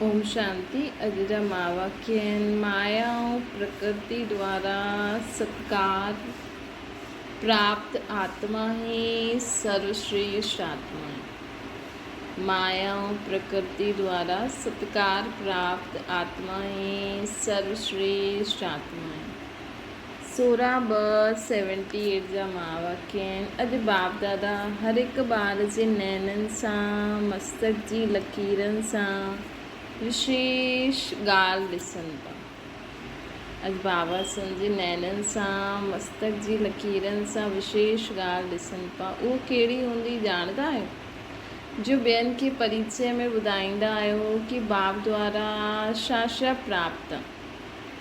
ओम शांति। अॼु जा महावाक्य आहिनि। माया ऐं प्रकृति द्वारा सत्कार प्राप्त आत्मा ही सर्वश्रेष्ठ आत्मा है। माया और प्रकृति द्वारा सत्कार प्राप्त आत्मा ही सर्वश्रेष्ठ आत्मा है। 16:78 जा महावाक्य आहिनि। अॼु बाप दादा हर हिकु ॿार जे नैननि सां मस्तक जी लकीरनि सां विशेष ॻाल्हि ॾिसनि था। अॼु बाबा सन जे नैननि सां मस्तक जी लकीरनि सां विशेष ॻाल्हि ॾिसनि पिया। उहो कहिड़ी हूंदी ॼाणंदा आहियो? जो ॿियनि खे परिचय में ॿुधाईंदा आहियो कि बाप द्वारा छा छा प्राप्त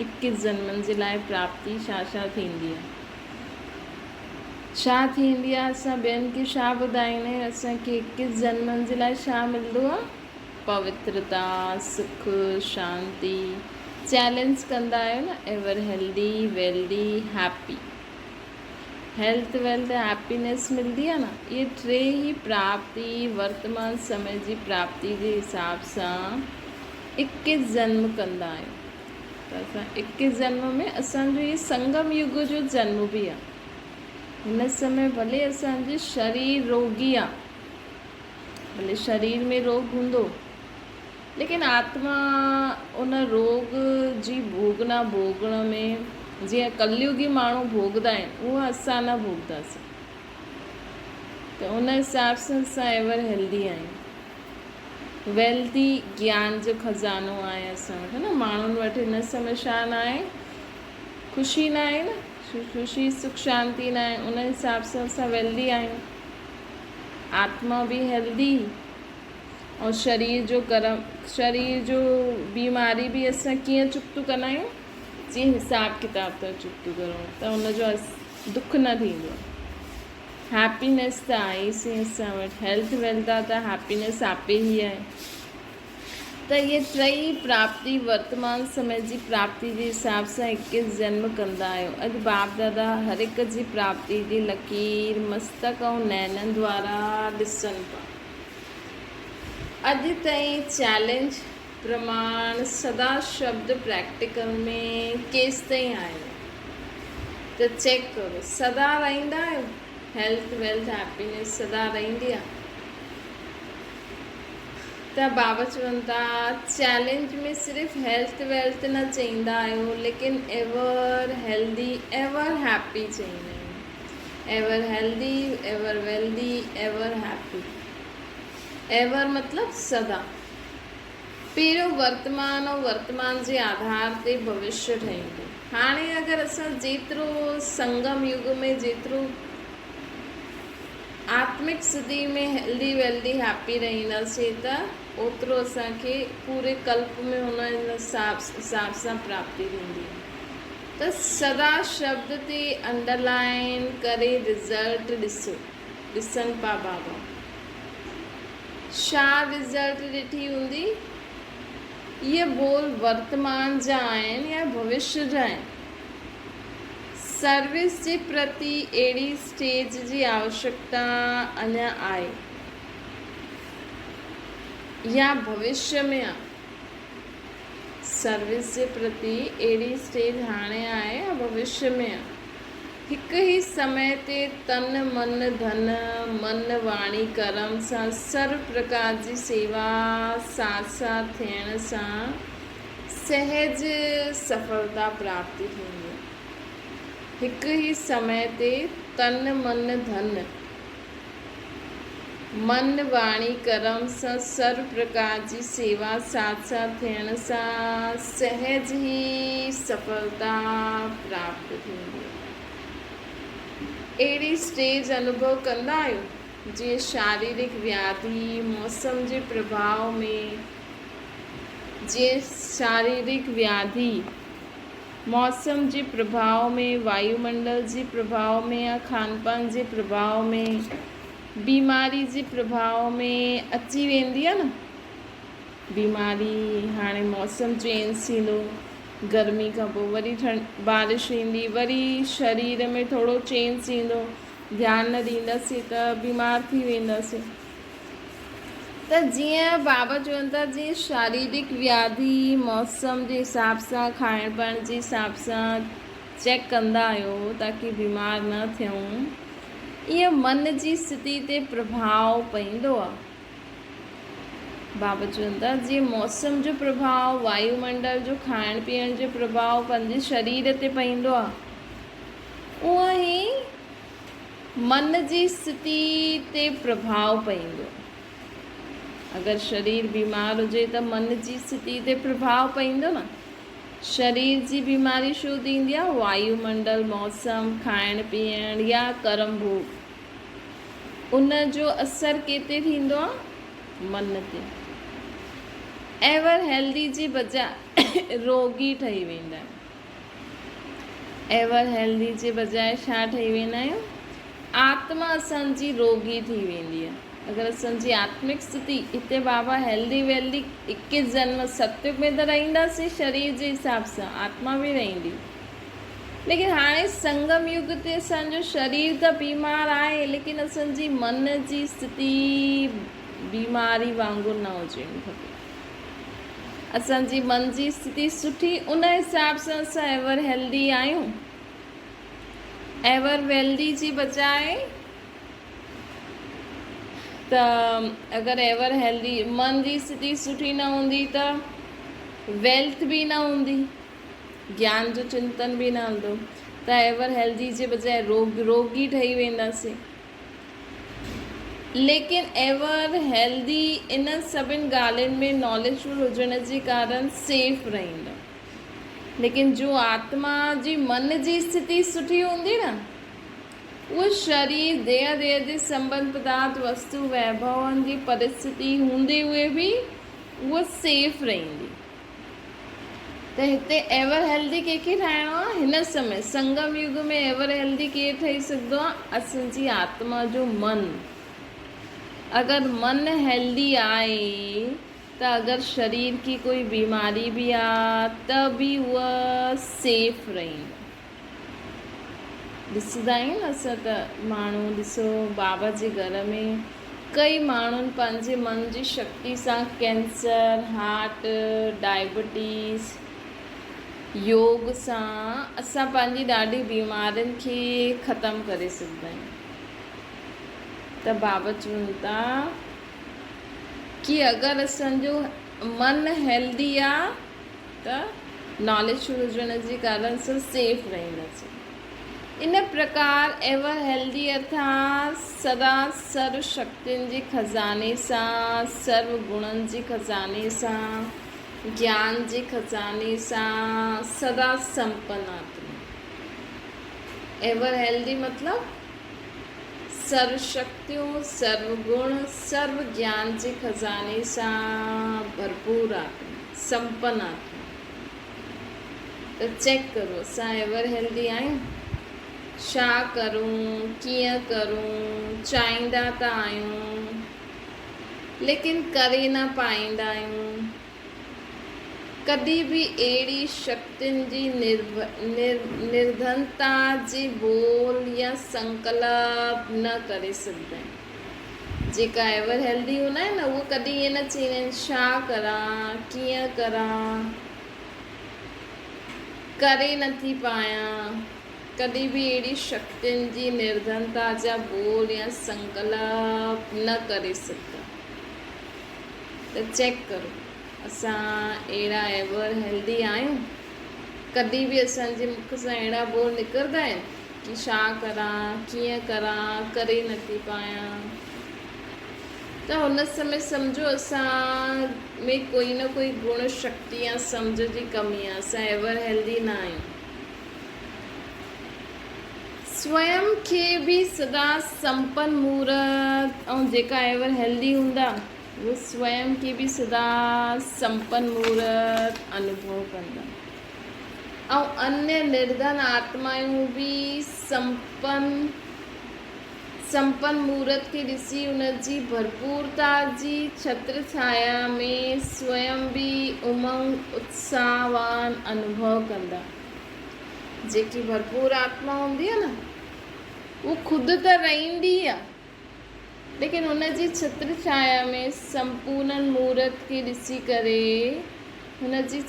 21 जन्मनि जे लाइ प्राप्ति छा छा थींदी आहे, छा थींदी आहे। असां ॿियनि खे छा ॿुधाईंदा आहियूं? असांखे 21 जन्मनि जे लाइ छा मिलंदो आहे? पवित्रता, सुख, शांति। चैलेंज कंदा आहियो न, ever healthy, wealthy, happy. Health, wealth, happiness मिलंदी आहे न। इहे टे ई प्राप्ति वर्तमान समय जी प्राप्ति जे हिसाब सां 21 जन्म कंदा आहियूं। त असां 21 जन्म में असांजो इहे संगम युग जो जन्म बि आहे। हिन समय भले असांजो शरीर रोगी आहे, भले शरीर में रोग हूंदो, लेकिन आत्मा उन रोग जी भोगना भोगण में जीअं कलयुगी माण्हू भोगदा आहिनि, उहा असां न भोगदासीं। त उन हिसाब सां असां एवर हेल्दी आहियूं। वेल्दी ज्ञान जो खज़ानो आहे असां वटि न। माण्हुनि वटि हिन समय छा न आहे? ख़ुशी न आहे न, ख़ुशी सुख शांति न आहे। उन हिसाब सां असां वेल्दी आहियूं। आत्मा बि हेल्दी और शरीर जो कर्म, शरीर जो बीमारी बि असां कीअं चुकतू कंदा आहियूं? जीअं हिसाब किताब था चुकतू करूं त उनजो दुख न थींदो आहे। हैप्पीनेस त आहे ई सी असां वटि। हेल्थ वेल्थ आहे त हैप्पीनेस आपे ई आहे। त इहे टई प्राप्ति वर्तमान समय जी प्राप्ति जे हिसाब सां 21 जन्म कंदा आहियो। अॼु बाप दादा हर हिक जी प्राप्ति जी लकीर मस्तक ऐं नैननि द्वारा ॾिसनि पिया। अॼु ताईं चैलेंज प्रमाण सदा शब्द प्रैक्टिकल में केसि ताईं आयो? त चेक करो, सदा रहंदा आहियो? हेल्थ वेल्थ हैप्पीनेस सदा रहंदी आहे? त बाबा चवनि था चैलेंज में सिर्फ़ु हेल्थ वेल्थ न चईंदा आहियो, लेकिन एवर हेल्दी एवर हैप्पी चईंदा आहियूं। Ever healthy, ever wealthy, ever happy. Ever मतिलबु सदा। पहिरियों वर्तमान ऐं वर्तमान जे आधार ते भविष्य ठहींदो। हाणे अगरि असां जेतिरो संगम युग में जेतिरो आत्मिक स्थिति में हेल्दी वेल्दी हैप्पी रहंदासीं त ओतिरो असांखे पूरे कल्प में हुन हिसाब सां प्राप्ति थींदी। त सदा शब्द ते अंडरलाइन करे रिज़ल्ट ॾिसनि पिया बाबा। छा रिज़ल्ट ॾिठी हूंदी? इहे बोल वर्तमान जा आहिनि या भविष्य जा आहिनि? सर्विस जे प्रति अहिड़ी स्टेज जी आवश्यकता अञा आहे या भविष्य में आहे? सर्विस जे प्रति अहिड़ी स्टेज हाणे आहे या भविष्य में आहे? हिकु ई समय ते तन मन धन मन वाणी कर्म सां सर्व प्रकार जी सेवा साथ साथ थियण सां सहज सफलता प्राप्ति थींदी आहे। हिकु ई समय ते तन मन धन मन वाणी कर्म सां सर्व प्रकार जी सेवा साथ साथ थियण सां सहज ई सफलता प्राप्त थींदी आहे। अहिड़ी स्टेज अनुभव कंदा आहियो जीअं शारीरिक व्याधि मौसम जे प्रभाव में, जीअं शारीरिक व्याधि मौसम जे प्रभाव में, वायुमंडल जे प्रभाव में या खान पान जे प्रभाव में, बीमारी जे प्रभाव में अची वेंदी आहे न। बीमारी हाणे मौसम चेंज थींदो, गर्मी खां पोइ वरी बारिश ईंदी, वरी शरीर में थोरो चेंज थींदो, ध्यानु न ॾींदासीं त बीमार थी वेंदासीं। त त जीअं बाबा चवनि था जीअं शारीरिक व्याधि मौसम जे हिसाब सां खाइण पीअण जे हिसाब सां चेक कंदा आहियो ताकी बीमार न थियूं, ईअं मन जी स्थिति ते प्रभाव पवंदो आहे। बाबा चवनि था जीअं मौसम जो प्रभाव, वायुमंडल जो खाइण पीअण जो प्रभाव पंहिंजे शरीर ते पवंदो आहे, उअं ई मन जी स्थिति ते प्रभाव पवंदो। अगर शरीर बीमार हुजे त मन जी स्थिति ते प्रभाव पवंदो न। शरीर जी बीमारी छो थींदी आहे? वायुमंडल, मौसम, खाइण पीअण या कर्म भोग, उन जो असर केते थींदो आहे? मन ते। एवर हेल्दी जी बजाय रोगी ठही वेंदा आहियूं। एवर हेल्दी जे बजाय छा ठही वेंदा आहियूं? आत्मा असांजी रोगी थी वेंदी आहे। अगरि असांजी आत्मिक स्थिति, हिते बाबा हेल्दी वेल्दी 21 जन्म सत्युग में त रहंदासीं शरीर जे हिसाब सां, आत्मा बि रहंदी, लेकिन हाणे संगम युग ते असांजो शरीर त बीमार आहे, लेकिन असांजी मन जी स्थिति बीमारी वांगुरु न हुजणी खपे। असांजी मन जी स्थिति सुठी, उन हिसाब सां असां एवर हेल्दी आहियूं। एवर वेल्दी जी बजाय त अगरि एवर हेल्दी मन जी स्थिति सुठी न हूंदी त वेल्थ बि न हूंदी, ज्ञान जो चिंतन बि न हलंदो, त एवर हेल्दी जे बजाय रोगी ठही वेंदासीं। लेकिन एवर हेल्दी इन सभिनि ॻाल्हियुनि में नॉलेजफुल हुजण जे कारण सेफ रहंदा। लेकिन जो आत्मा जी मन जी स्थिति सुठी हूंदी न, उहो शरीर देह जे संबंध पदार्थ वस्तु वैभवनि जी परिस्थिति हूंदे हुए बि उहा सेफ रहंदी। त हिते एवर हेल्दी कंहिंखे ठाहिणो आहे? हिन समय संगम युग में एवर हेल्दी केरु ठही सघंदो आहे? असांजी आत्मा जो मन। अगरि मन हेल्दी आहे त अगरि शरीर की कोई बीमारी बि आहे त बि उहा सेफ रहंदी। ॾिसंदा आहियूं न असां त माण्हू, ॾिसो बाबा जे घर में कई माण्हुनि पंहिंजे मन जी शक्ति सां कैंसर, हार्ट, डायबिटीज़, योग सां असां पंहिंजी ॾाढी बीमारियुनि खे ख़तमु करे सघंदा आहियूं। त बाबा चवनि था कि अगरि असांजो मन हेल्दी आहे त नॉलेज हुजण जे कारण सां सेफ रहंदासीं। इन प्रकार एवर हेल्दी अर्थात सदा सर्व शक्तियुनि जे खज़ाने सां, सर्व गुणनि जे खज़ाने सां, ज्ञान जे खज़ाने सां सदा संपन्न आत्मा। एवर हेल्दी मतलब सर्व शक्तियों, सर्व गुण, सर्व ज्ञान जे खज़ाने सां भरपूर आत्मा, संपन्न आत्मा। त चेक करो असां एवर हेल्दी आहियूं? छा करूं, कीअं करूं, चाहींदा त आहियूं लेकिन करे न पाईंदा आहियूं। कॾहिं बि अहिड़ी शक्तियुनि जी निर्धनता जे बोल या संकल्प न करे सघंदा आहिनि। जेका एवर हेल्दी हूंदा आहिनि न, उहो कॾहिं ईअं न चवंदा आहिनि छा करां, कीअं करां, करे नथी पायां। कॾहिं बि अहिड़ी शक्तियुनि जी निर्धनता जा बोल या संकल्प न करे सघंदा। त चेक करो असां अहिड़ा एवर हेल्दी आहियूं? कॾहिं बि असांजे मुख सां अहिड़ा बोल निकिरंदा आहिनि कि छा करां, कीअं करां, करे नथी पायां? त हुन समय सम्झो असां में कोई न कोई गुण शक्ति या सम्झ जी कमी आहे, असां एवर हेल्दी न आहियूं। स्वयं खे बि सदा संपन्न मूर्त, ऐं जेका एवर हेल्दी हूंदा वो स्वयं खे बि सदा संपन्न मूर्त अनुभव कंदा, ऐं अन्य निर्धन आत्मायूं बि संपन्न मूर्त खे ॾिसी उनजी भरपूरता जी छत्र छाया में स्वयं बि उमंग उत्साहवान अनुभव कंदा। जेकी भरपूर आत्मा हूंदी आहे न, वो खुदि त रहंदी आहे लेकिन हुन जी छत्र छाया में संपूर्ण मूर्त खे ॾिसी करे हुन जी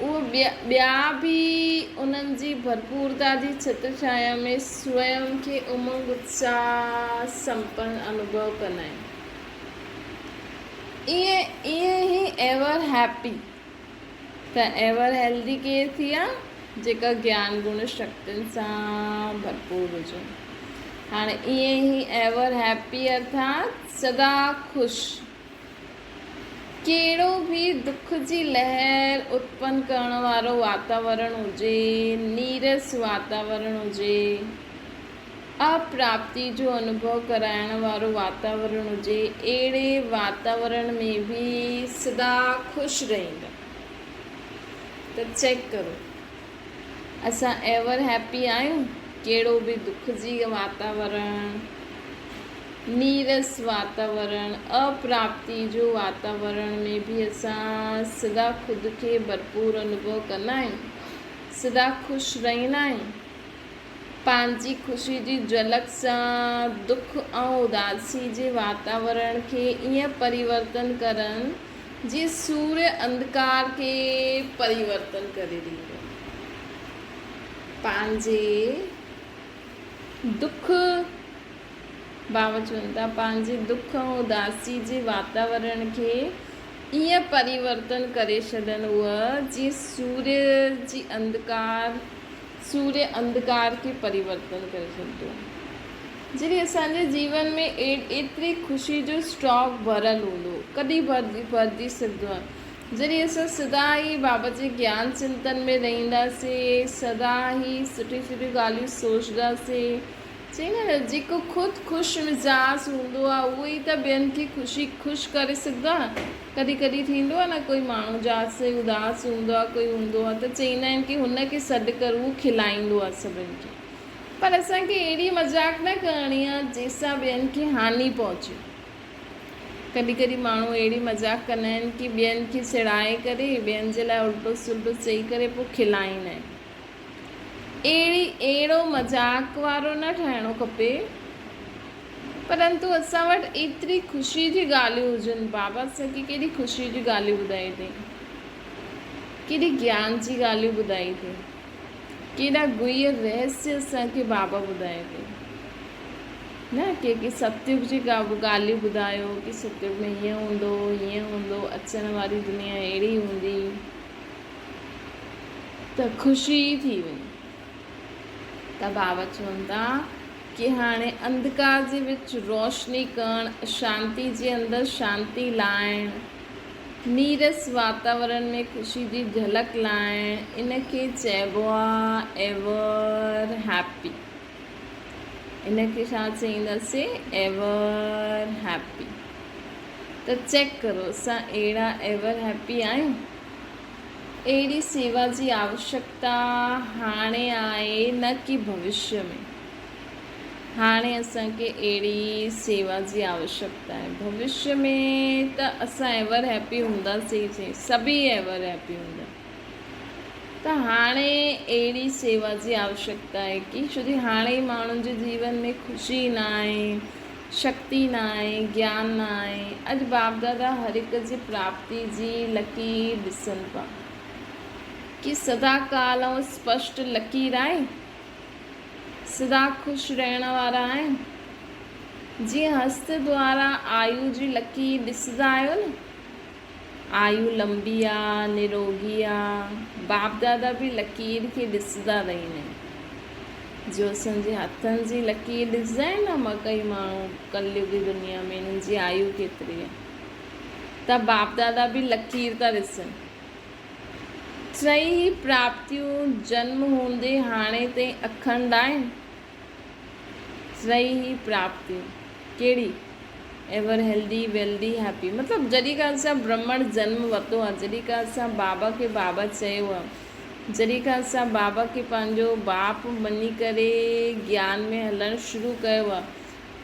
उहो ॿिया बि उन्हनि जी भरपूरता जी छत्र छाया में स्वयं खे उमंग उत्साह संपन्न अनुभव कंदा आहिनि। ईअं ई एवर हैप्पी त एवर हेल्दी केरु थी आहे जेका ज्ञान गुण शक्तियुनि सां भरपूर हुजनि। हाणे ईअं ई एवर हैप्पी अर्थात सदा ख़ुशि। कहिड़ो बि दुख जी लहर उत्पन्न करण वारो वातावरण हुजे, नीरस वातावरण हुजे, अप्राप्ति जो अनुभव कराइण वारो वातावरण हुजे, अहिड़े वातावरण में बि सदा ख़ुशि रहंदा। त चेक करो असां एवर हैप्पी आहियूं। कहिड़ो बि दुख जी वातावरण, नीरस वातावरण, अप्राप्ति जो वातावरण में भी असां सदा ख़ुदि खे भरपूर अनुभव कंदा आहियूं, सदा ख़ुशि रहंदा आहियूं। पंहिंजी ख़ुशी जी झलक सां दुख ऐं उदासी जे वातावरण खे ईअं परिवर्तन करनि जीअं सूर्य अंधकार खे परिवर्तन करे ॾींदो। पंहिंजे दुख बाबा चवनि था पंहिंजे दुख ऐं उदासी जे वातावरण खे ईअं परिवर्तन करे छॾनि उहा जीअं सूर्य अंधकार खे परिवर्तन करे छॾंदो। जॾहिं असांजे जीवन में एतिरी ख़ुशी जो स्टॉक भरियलु हूंदो, कॾहिं भरिजी सघंदो आहे जॾहिं असां सदा ई बाबा जे ज्ञान चिंतन में रहंदासीं, सदा ई सुठी सुठी ॻाल्हियूं सोचंदासीं। चई न जेको ख़ुदि ख़ुशि मिज़ाज हूंदो आहे उहो ई त ॿियनि खे ख़ुशि करे सघंदो आहे। कॾहिं कॾहिं थींदो आहे न कोई माण्हू जासे उदास हूंदो आहे, कोई हूंदो आहे त चईंदा आहिनि की हुनखे सॾु कर, उहो खिलाईंदो आहे सभिनि खे। पर असांखे अहिड़ी मज़ाक न करणी आहे जंहिंसां ॿियनि खे हानि पहुचे। कॾहिं कॾहिं माण्हू अहिड़ी मज़ाक कंदा आहिनि की ॿियनि खे सिड़ाए करे ॿियनि जे लाइ उल्टो सुल्टो चई करे पोइ खिलाईंदा आहिनि। अहिड़ो मज़ाक वारो न ठहिणो खपे, परंतु असां वटि एतिरी ख़ुशी जी ॻाल्हियूं हुजनि। बाबा असांखे केॾी ख़ुशी जी ॻाल्हियूं ॿुधाई अथई, केॾी ज्ञान जी ॻाल्हियूं ॿुधाई अथई, केॾा गुह्य रहस्य असांखे बाबा ॿुधाए अथई न। के सतयुग जी ॻाल्हियूं ॿुधायो की सतयुग में हीअं हूंदो, अचण वारी दुनिया अहिड़ी हूंदी, त ख़ुशी थी वई। त बाबा चवनि था कि हाणे अंधकार जे विच रोशनी करणु, अशांति जे अंदरि शांति लाइण, नीरस वातावरण में ख़ुशी जी झलक लाइण, इनखे चइबो आहे एवर हैप्पी। इनखे छा चईंदासीं? Ever happy. त चेक करो असां अहिड़ा एवर हैप्पी आहियूं। अहिड़ी सेवा जी आवश्यकता हाणे आहे न कि भविष्य में। हाणे असांखे अहिड़ी सेवा जी आवश्यकता आहे। भविष्य में त असां एवर हैप्पी हूंदासीं, सभी एवर हैप्पी हूंदा। त हाणे अहिड़ी सेवा जी आवश्यकता आहे कि छो जो हाणे माण्हुनि जे जीवन में ख़ुशी न आहे, शक्ति न आहे, ज्ञान न आहे। अॼु बाप दादा हर हिक जी प्राप्ति जी लकीर ॾिसनि पिया कि सदा काल ऐं स्पष्ट लकीर आहे, सदा ख़ुशि रहण वारा आहिनि। जीअं हस्त द्वारा आयु जी लकीर ॾिसंदा आहियो न, आयु लंबी आहे, निरोगी आहे। बाप दादा बि लकीर खे ॾिसंदा रहंदा आहिनि। जो असांजे हथनि जी लकीर ॾिसंदा आहिनि न, मां कई माण्हू कलयुगी दुनिया में हिननि जी आयु केतिरी आहे, त बाप दादा बि लकीर था ॾिसनि। टई प्राप्तियूं जन्म हूंदे हाणे ताईं अखंड आहिनि। टई प्राप्तियूं कहिड़ी? Ever healthy, wealthy, happy. मतिलबु जॾहिं खां असां ब्रह्मण जन्म वरितो आहे, जॾहिं खां असां बाबा खे बाबा चयो आहे, जॾहिं खां असां बाबा खे पंहिंजो बाप मञी करे ज्ञान में हलणु शुरू कयो आहे,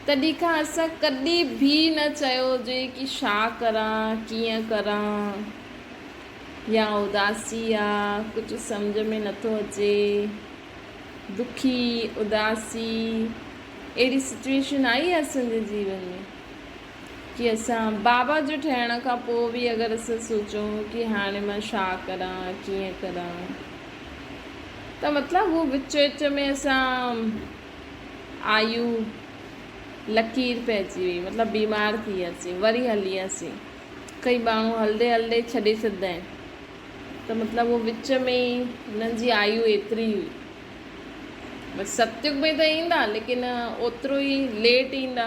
तॾहिं खां असां कॾहिं बि न चयो हुजे कि छा करां, कीअं करां, या उदासी आहे, कुझु सम्झ में नथो अचे, दुखी, उदासी, अहिड़ी सिचुएशन आई आहे असांजे जीवन में। कि असां बाबा जो ठहिण खां पोइ बि अगरि असां सोचूं कि हाणे मां छा करां कीअं करां, त मतिलबु उहो विच विच में असां आयु लकीर पइजी वई, मतिलबु बीमार थी वियासीं, वरी हली वियासीं। कई माण्हू हलंदे हलंदे छॾे छॾंदा आहिनि, त मतिलबु उहो विच में ई हुननि जी आयु एतिरी हुई। बसि सतयुग में त ईंदा, लेकिन ओतिरो ई लेट ईंदा,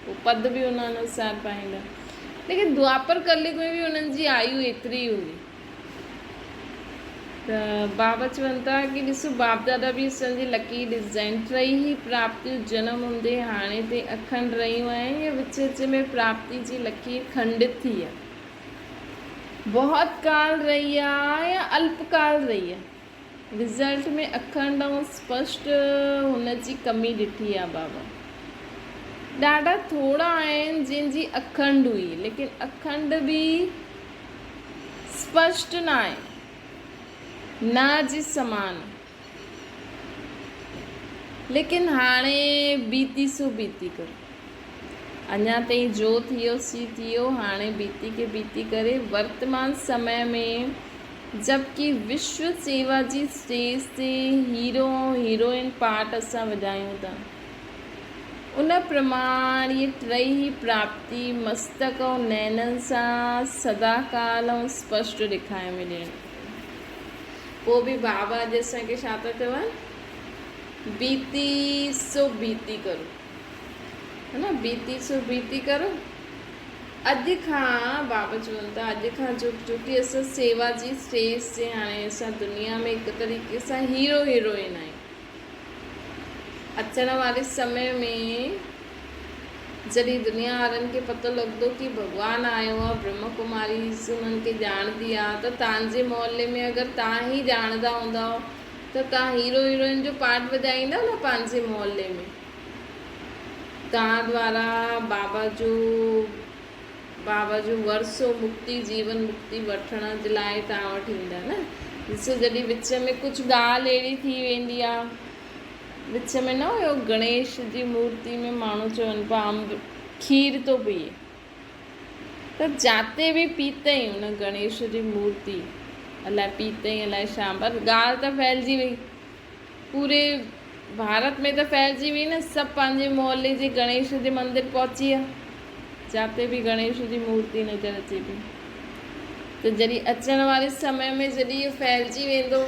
पोइ पद बि हुन अनुसार पाईंदा, लेकिन द्वापर कलयुग में बि हुननि जी आयु एतिरी हूंदी। त बाबा चवनि था कि ॾिसो बाप दादा बि असांजी लकीर ॾिसंदा आहिनि। टई ई प्राप्तियूं जनम हूंदे हाणे ते अखंड रहियूं आहिनि, या विच विच में प्राप्ति जी लकीर खंडित थी आहे, बहुत काल रही आहे या अल्पकाल रही आहे। रिज़ल्ट में अखंड ऐं स्पष्ट हुन जी कमी ॾिठी आहे बाबा। ॾाढा थोरा आहिनि जंहिंजी अखंड हुई, लेकिन अखंड बि स्पष्ट न आहे, न जे समान। लेकिन हाणे बीती सो बीती करो, अञा ताईं जो थियो सी थियो, हाणे बीती के बीती करे वर्तमान समय में जबकि विश्व सेवा जी स्टेज ते हीरो हीरोइन पार्ट असां वॼायूं था, उन प्रमाण ये टई प्राप्ति मस्तक ऐं नैननि सां सदाकाल ऐं स्पष्ट ॾेखारे मिले। पोइ बि बाबा अॼु असांखे छा था चवनि, बीती सो बीती करो, है न, बीती सो बीती करो। अॼु खां बाबा चवनि था, अॼु खां छोकी असां सेवा जी स्टेज ते हाणे असां दुनिया में हिकु तरीक़े सां हीरो हीरोइन आहियूं। अचण वारे समय में जॾहिं दुनिया वारनि खे पतो लॻंदो कि भॻवानु आयो आहे, ब्रह्म कुमारी उन्हनि खे ॼाणंदी आहे, त तव्हांजे मोहल्ले में अगरि तव्हां ई ॼाणंदा हूंदव त तव्हां हीरो हीरोइन जो पार्ट वॼाईंदव न पंहिंजे मोहल्ले में। तव्हां द्वारा बाबा जो वरसो मुक्ति जीवन मुक्ति वठण जे लाइ तव्हां वटि ईंदा न। ॾिसो जॾहिं विच में कुझु ॻाल्हि अहिड़ी थी वेंदी आहे, विच में न हुयो गणेश जी मूर्ति में माण्हू चवनि पिया अम्ब खीर थो पीए, त जाते बि पीतई हुन गणेश जी मूर्ति, अलाए पीतई अलाए छा, पर ॻाल्हि त फैलिजी वई, पूरे भारत में त फैलिजी वई न। सभु पंहिंजे मोहल्ले जे गणेश जे मंदिर पहुची विया, जाते बि गणेश जी मूर्ति नज़र अचे पई। त जॾहिं अचण वारे समय में जॾहिं इहो फैलिजी वेंदो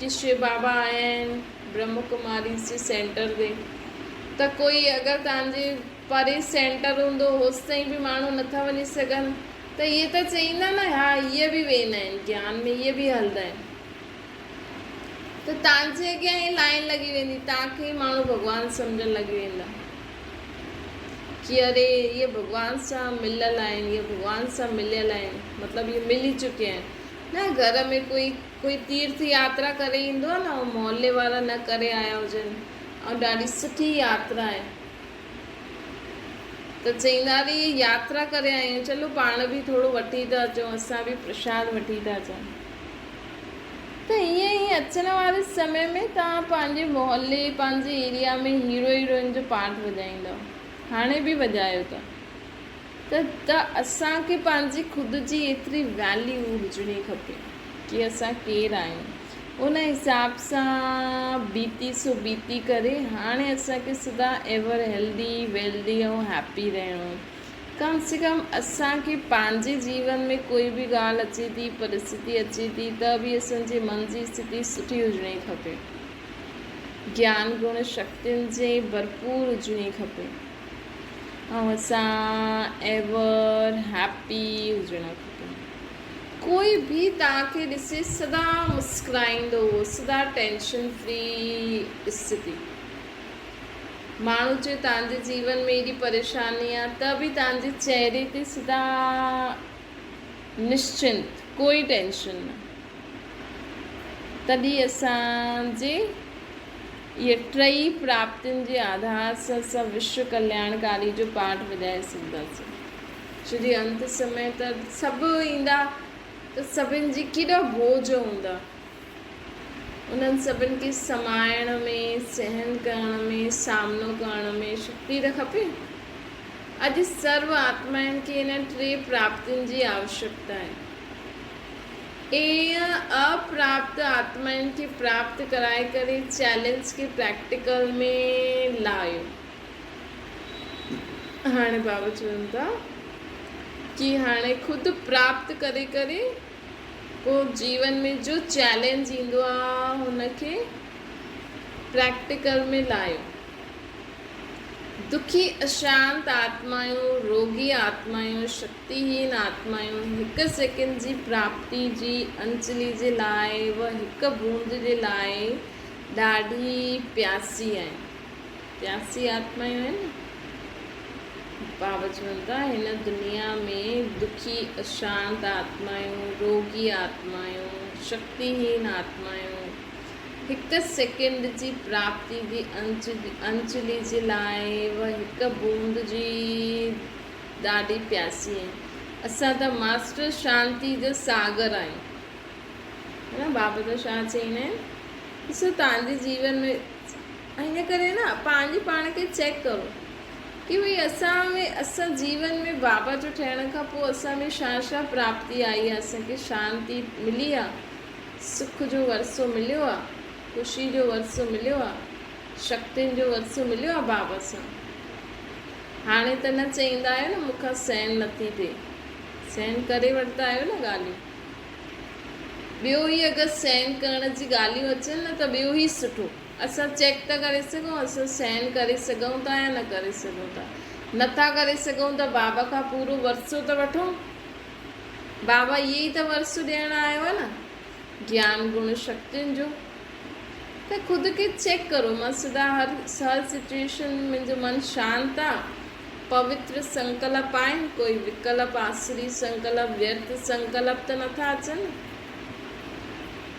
कि शिव बाबा आया आहिनि ब्रह्म कुमारी जे सेंटर ते, त कोई अगरि तव्हांजे परे सेंटर हूंदो होसि ताईं बि माण्हू नथा वञी सघनि, त इहे त चईंदा न, हा इहे बि वेंदा आहिनि ज्ञान में, इहे बि हलंदा आहिनि, त तव्हांजे अॻियां ई लाइन लॻी वेंदी, तव्हांखे माण्हू भॻवानु सम्झणु लॻी वेंदा कि अरे इहे भॻवान सां मिलियल आहिनि, इहे भॻवान सां मिलियल आहिनि, मतिलबु इहे मिली चुकिया आहिनि न। घर में कोई तीर्थ यात्रा करे ईंदो आहे न, ऐं मोहल्ले वारा न करे आया हुजनि, ऐं ॾाढी सुठी यात्रा आहे, त चईंदा अरे इहे यात्रा करे आया आहियूं, चलो पाण बि थोरो वठी था अचूं, असां बि प्रसाद वठी था अचूं। त ईअं ई अचण वारे समय में तव्हां पंहिंजे मोहल्ले पंहिंजे एरिया में हीरो हीरोइन जो पार्ट वॼाईंदव, हाणे बि वॼायो था, त असांखे पंहिंजी ख़ुदि जी एतिरी वैल्यू हुजणी खपे कि असां केरु आहियूं। उन हिसाब सां बीती सो बीती करे हाणे असांखे सदा एवर हेल्दी वेल्दी ऐं हैप्पी रहणो। कम से कम असांखे पंहिंजे जीवन में कोई बि ॻाल्हि अचे थी, परिस्थिति अचे थी, त बि असांजे मन जी स्थिति सुठी हुजणी खपे, ज्ञान गुण शक्तियुनि जे भरपूर हुजणी खपे, ऐं असां एवर हैप्पी हुजणु खपे। कोई बि तव्हांखे ॾिसे सदा मुस्कुराईंदो, सदा टेंशन फ्री स्थिति। माण्हू चए तव्हांजे जीवन में एॾी परेशानी आहे, त बि तव्हांजे चहिरे ते सदा निश्चिंत, कोई टेंशन न, तॾहिं असांजे इहे टई प्राप्तियुनि जे आधार सां असां विश्व कल्याणकारी जो पाठ वॼाए सघंदासीं। छोजी अंत समय त सभु ईंदा, त सभिनि जी केॾा बोझ हूंदा, उन्हनि सभिनि खे समाइण में, सहन करण में, सामनो करण में शक्ति त खपे। अॼु सर्व आत्माउनि खे इन 3 प्राप्तियुनि जी आवश्यकता आहे। अप्राप्त आत्माउनि खे प्राप्त कराए करे चैलेंज खे प्रैक्टिकल में लायो। हाणे बाबा चवनि था कि हाणे खुदि प्राप्त करे करे पोइ जीवन में जो चैलेंज ईंदो आहे हुनखे प्रैक्टिकल में लायो। दुखी अशांत आत्मायूं, रोगी आत्मायूं, शक्तिहीन आत्मायूं 1 सेकेंड जी प्राप्ति जी अंजलि जे लाइ व 1 बूंद जे लाइ ॾाढी प्यासी आहिनि। प्यासी आत्मायूं आहिनि। बाबा चवनि था हिन दुनिया में दुखी अशांत आत्मायूं, रोगी आत्मायूं, शक्तिहीन आत्मायूं 1 सेकेंड जी प्राप्ति जी अंजलि जे लाइ व 1 बूंद जी ॾाढी प्यासी आहिनि। असां त मास्टर शांती जो सागर आहियूं, है न। बाबा त छा चईंदा आहिनि, ॾिसो तव्हांजे जीवन में इन करे न पंहिंजे पाण खे चेक करो कि भई असां जीवन में बाबा जो ठहिण खां पोइ असां में छा छा प्राप्ति आई आहे। असांखे शांती मिली आहे, सुख जो वरसो मिलियो आहे, ख़ुशी जो वरसो मिलियो आहे, शक्तियुनि जो वरसो मिलियो आहे बाबा सां। हाणे त न चईंदा आहियो न मूंखां सहन नथी थिए, सहन करे वठंदा आहियो न ॻाल्हियूं। ॿियो ई अगरि सहन करण जी ॻाल्हियूं अचनि न त ॿियो ई सुठो। असां चेक था करे सघूं असां सहन करे सघूं था या न करे सघूं था। नथा करे सघूं त बाबा खां पूरो वरसो त वठूं। बाबा इहे ई त वरसो ॾियणु आयो आहे न, ज्ञान गुण शक्तियुनि जो। त ख़ुदि खे चेक करो। मां सदा हर सिचुएशन में मुंहिंजो मन शांति आहे, पवित्र संकल्प आहिनि, कोई विकल्प आसुरी संकल्प व्यर्थ संकल्प त नथा अचनि।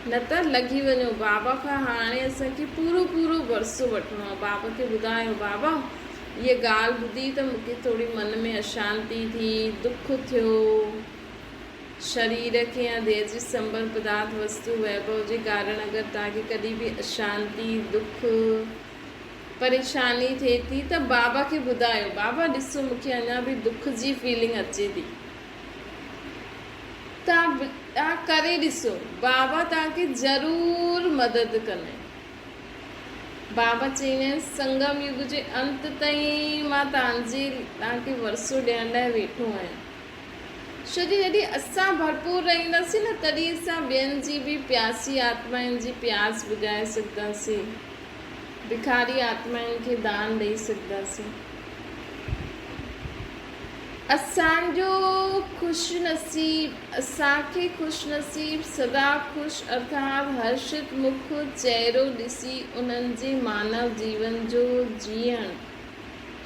न त लॻी वञो बाबा खां हाणे असांखे पूरो वरसो वठिणो आहे। बाबा खे ॿुधायो बाबा इहा ॻाल्हि ॿुधी त मूंखे थोरी मन में अशांती थी, दुख थियो, शरीर खे या देह जी संबल पदार्थ वस्तु वैभव जे कारण अगरि तव्हांखे कॾहिं बि अशांती, दुख, परेशानी थिए थी त बाबा खे ॿुधायो बाबा ॾिसो मूंखे अञा बि दुख जी फीलिंग अचे थी। तव्हां करे ॾिसो, बाबा तव्हांखे ज़रूरु मदद कंदा। बाबा चईंदा आहिनि संगम युग जे अंत ताईं मां तव्हांखे वरसो ॾियण लाइ वेठो आहियां। छो जो जॾहिं असां भरपूर रहंदासीं न तॾहिं असां ॿियनि जी बि प्यासी आत्माउनि जी प्यास बुझाए सघंदासीं, भिखारी आत्माउनि खे दान ॾेई सघंदासीं। असांजो असांखे ख़ुशनसीब सदा ख़ुशि अर्थात हर्षित मुख चहिरो ॾिसी उन्हनि जे मानव जीवन जो जीअण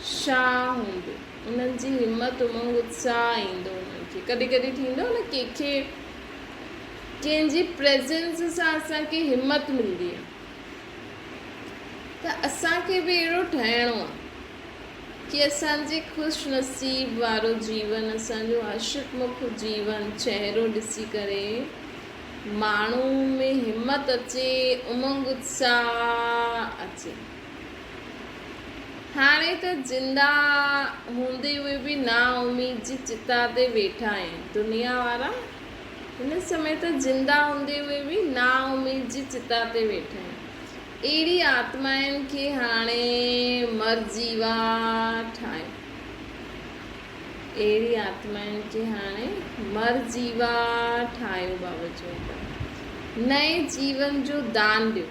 छा हूंदो, उन्हनि जी हिमत उमंग उत्साह ईंदो। उन्हनि खे कॾहिं कॾहिं थींदो न कंहिंजी प्रेजेंस सां असांखे हिमत मिलंदी आहे। त असांखे बि अहिड़ो ठहिणो आहे कि असांजे ख़ुशनसीब वारो जीवन, असांजो हर्षित मुख जीवन चहिरो ॾिसी करे माण्हू में हिमत अचे, उमंग उत्साह अचे। हाणे त जिंदा हूंदे हुए बि ना उमीद जी चिता ते वेठा आहिनि दुनिया वारा। हिन समय त जिंदा हूंदे हुए बि ना उमीद जी चिता ते वेठा आहिनि। अहिड़ी आत्माउनि खे हाणे मरजीवा ठाहियो। अहिड़ी आत्माउनि खे हाणे मरजीवा ठाहियो। बाबा चवनि नए जीवन जो दान ॾियो।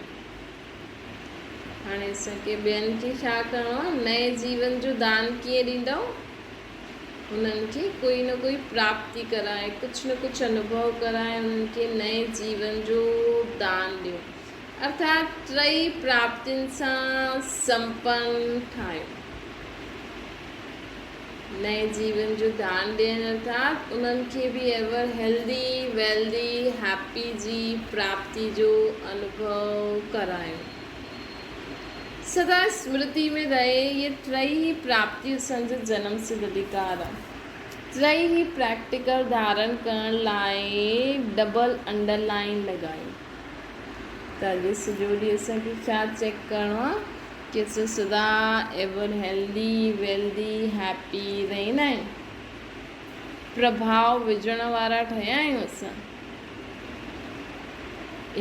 हाणे असांखे ॿियनि खे छा करिणो आहे, नए जीवन जो दान कीअं ॾींदव? उन्हनि खे कोई न कोई प्राप्ति कराए, कुझु न कुझु अनुभव कराए, उन्हनि खे नए जीवन जो दान ॾियो। अर्थात 3 प्राप्तियुनि सां संपन्न ठाहियो। नए जीवन जो दान ॾियणु अर्थात उन्हनि खे बि एवर हेल्दी, वेल्दी, हैप्पी जी प्राप्ति जो अनुभव करायो। सदा स्मृति में रहे ये 3 प्राप्तियूं असांजो जन्म सिद्ध अधिकार आहे। 3 प्रैक्टिकल धारण करण लाइ डबल अंडरलाइन लॻायो। त अॼु सॼो ॾींहुं असांखे छा चेक करिणो आहे कि असां सदा एवर हेल्दी वेल्दी हैप्पी रहंदा आहियूं, प्रभाव विझण वारा ठहिया आहियूं असां।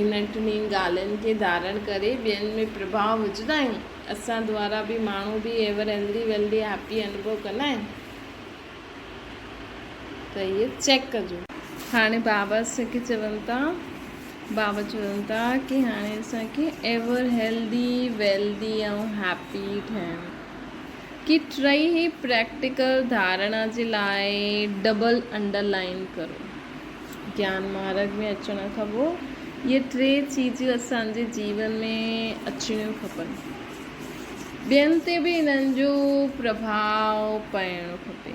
इन टिनी ॻाल्हियुनि खे धारण करे ॿियनि में प्रभाव विझंदा आहियूं। असां द्वारा बि माण्हू बि एवर हेल्दी वेल्दी हैप्पी अनुभव कंदा आहिनि, त इहे चेक कजो। हाणे बाबा असांखे चवनि था कि हाणे असांखे एवर हेल्दी वेल्दी ऐं हैप्पी ठहिणो, कि टई ही प्रैक्टिकल धारणा जे लाइ डबल अंडरलाइन करो। ज्ञान मार्ग में अचण खां पोइ इहे 3 चीज़ूं असांजे जीवन में अचणियूं खपनि। ॿियनि ते बि इन्हनि जो प्रभाव पवणु खपे।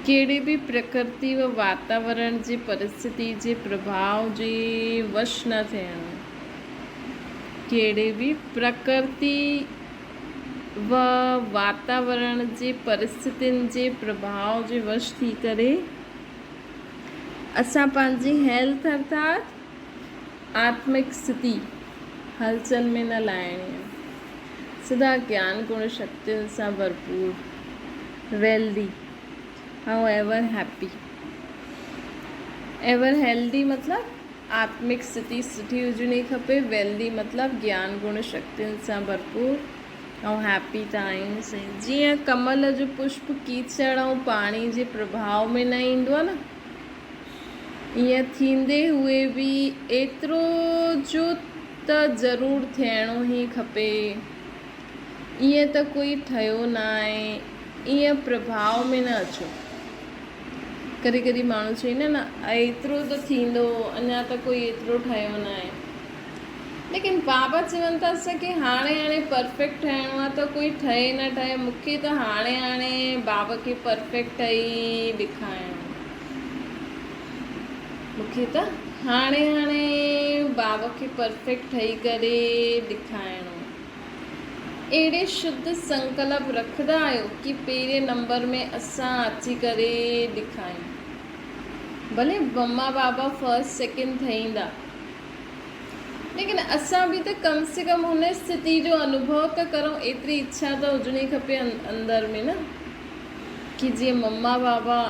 कहिड़े बि प्रकृति व वातावरण जी परिस्थिति जे प्रभाव जे वश न थियणो। कहिड़े बि प्रकृति व वातावरण जे परिस्थितियुनि जे प्रभाव जे वश थी करे असां पंहिंजी हेल्थ अर्थात आत्मिक स्थिति हलचल में न लाइणी आहे। सदा ज्ञान गुण शक्तियुनि सां भरपूर, वेल्दी ऐं एवर हैप्पी। एवर हेल्दी मतिलबु आत्मिक स्थिति सुठी हुजणी खपे, वेल्दी मतिलबु ज्ञान गुण शक्तियुनि सां भरपूर, ऐं हैप्पी त आहियूं सही। जीअं कमल जो पुष्प कीचड़ ऐं पाणी जे प्रभाव में न ईंदो आहे न, ईअं थींदे हुए बि एतिरो जो त ज़रूरु थियणो ई खपे। ईअं त कोई ठहियो न आहे, ईअं प्रभाव में न अचो। कॾहिं कॾहिं माण्हू चवंदा न एतिरो त थींदो, अञा त कोई एतिरो ठहियो न आहे। लेकिन बाबा चवनि था असांखे हाणे परफेक्ट ठहिणो आहे, त कोई ठहे न ठहे, मूंखे त हाणे बाबा खे परफेक्ट ठही ॾेखारिणो। मूंखे त हाणे बाबा खे परफेक्ट ठही करे ॾेखारिणो। अहिड़े शुद्ध संकल्प रखंदा आहियो कि पहिरें नंबर में असां अची करे ॾेखारियूं। भले मम्मा बाबा फर्स्ट सेकेंड ठहींदा, लेकिन असां बि त कम से कम हुन स्थिति जो अनुभव त करूं। एतिरी इच्छा त हुजणी खपे अंदर में न, कि जीअं मम्मा बाबा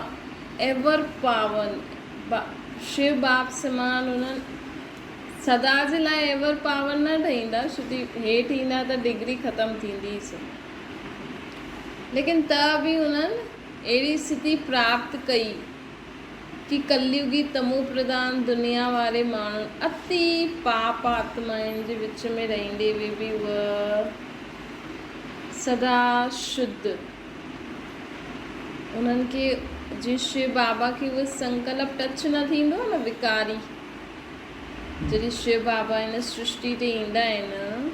एवर पावन शिव बाप समान उन्हनि सदा जे लाइ एवर पावन न ठहींदा, छुटी हेठि ईंदा त डिग्री ख़तमु थींदी सभु। लेकिन त बि उन्हनि अहिड़ी स्थिति प्राप्त कई कि कलयुगी तमो प्रधान दुनिया वारे माण्हू अति पाप आत्माउनि जे विच में रहंदे हुए बि उहा सदा शुद्ध, उन्हनि खे जीअं शिव बाबा खे उहो संकल्प टच न थींदो न विकारी। जॾहिं शिव बाबा हिन सृष्टि ते ईंदा आहिनि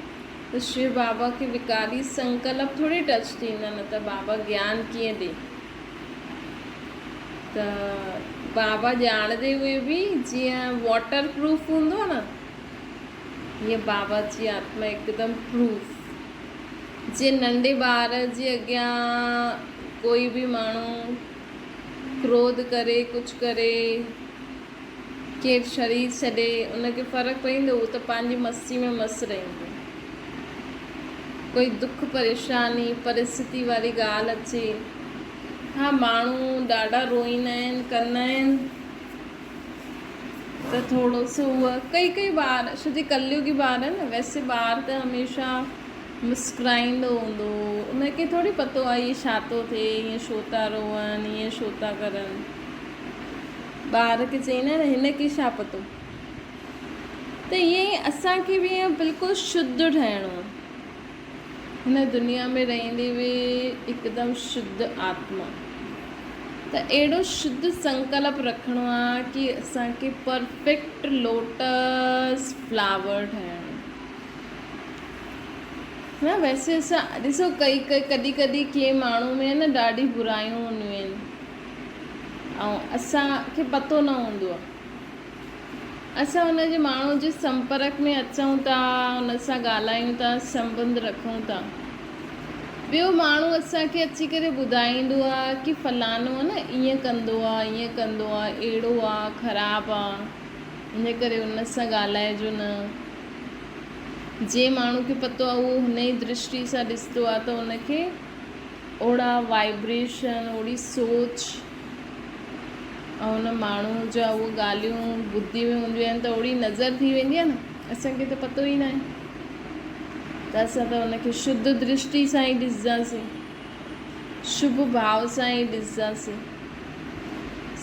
त शिव बाबा खे विकारी संकल्प थोरी टच थींदा, न त बाबा ज्ञान कीअं ॾे। त बाबा ॼाणंदे हुए बि जीअं वॉटर प्रूफ हूंदो आहे न, हीअं बाबा जी आत्मा हिकदमि प्रूफ। जीअं नंढे ॿार जे अॻियां कोई बि माण्हू क्रोध करे, कुझु करे, केरु शरीर छॾे, उनखे फ़र्क़ु पवंदो, उहो त पंहिंजी मस्ती में मस्तु रहंदो। कोई दुख परेशानी परिस्थिति वारी ॻाल्हि अचे, हा माण्हू ॾाढा रोईंदा आहिनि, कंदा आहिनि, त थोरो सो उहा कई ॿार छो जे कलयुगी ॿार न, वैसे ॿार त हमेशह मुस्कुराईंदो हूंदो, उनखे थोरी पतो आहे इहे छा थो थिए, ईअं छो था रोअनि, ईअं छो था करनि। ॿार खे चईंदा आहिनि हिनखे छा पतो। त ईअं ई असांखे बि ईअं बिल्कुलु शुद्ध ठहिणो आहे, हिन दुनिया में रहंदे हुए हिकदमि शुद्ध आत्मा। त अहिड़ो शुद्ध संकल्प रखिणो आहे कि असांखे परफेक्ट लोटस फ्लावर ठहिणो। न वैसे असां ॾिसो कॾहिं कंहिं माण्हू में न ॾाढी बुरायूं हूंदियूं आहिनि ऐं असांखे पतो न हूंदो आहे। असां हुनजे माण्हू जे संपर्क में अचूं था, हुन सां ॻाल्हायूं था, संबंध रखूं था, ॿियो माण्हू असांखे अची करे ॿुधाईंदो आहे कि फलानो आहे न ईअं कंदो आहे, ईअं कंदो आहे, अहिड़ो आहे, ख़राबु आहे, इन करे हुन सां ॻाल्हाइजो न। जे माण्हू खे पतो आहे उहो हुन जी दृष्टि सां ॾिसंदो आहे त उनखे ओड़ा वाइब्रेशन, ओड़ी सोच ऐं हुन माण्हू जा उहे ॻाल्हियूं ॿुधी में हूंदियूं आहिनि त ओड़ी नज़र थी वेंदी आहे न। असांखे त पतो ई न आहे, त असां त हुनखे शुद्ध दृष्टि सां ई ॾिसंदासीं, शुभ भाव सां ई ॾिसंदासीं,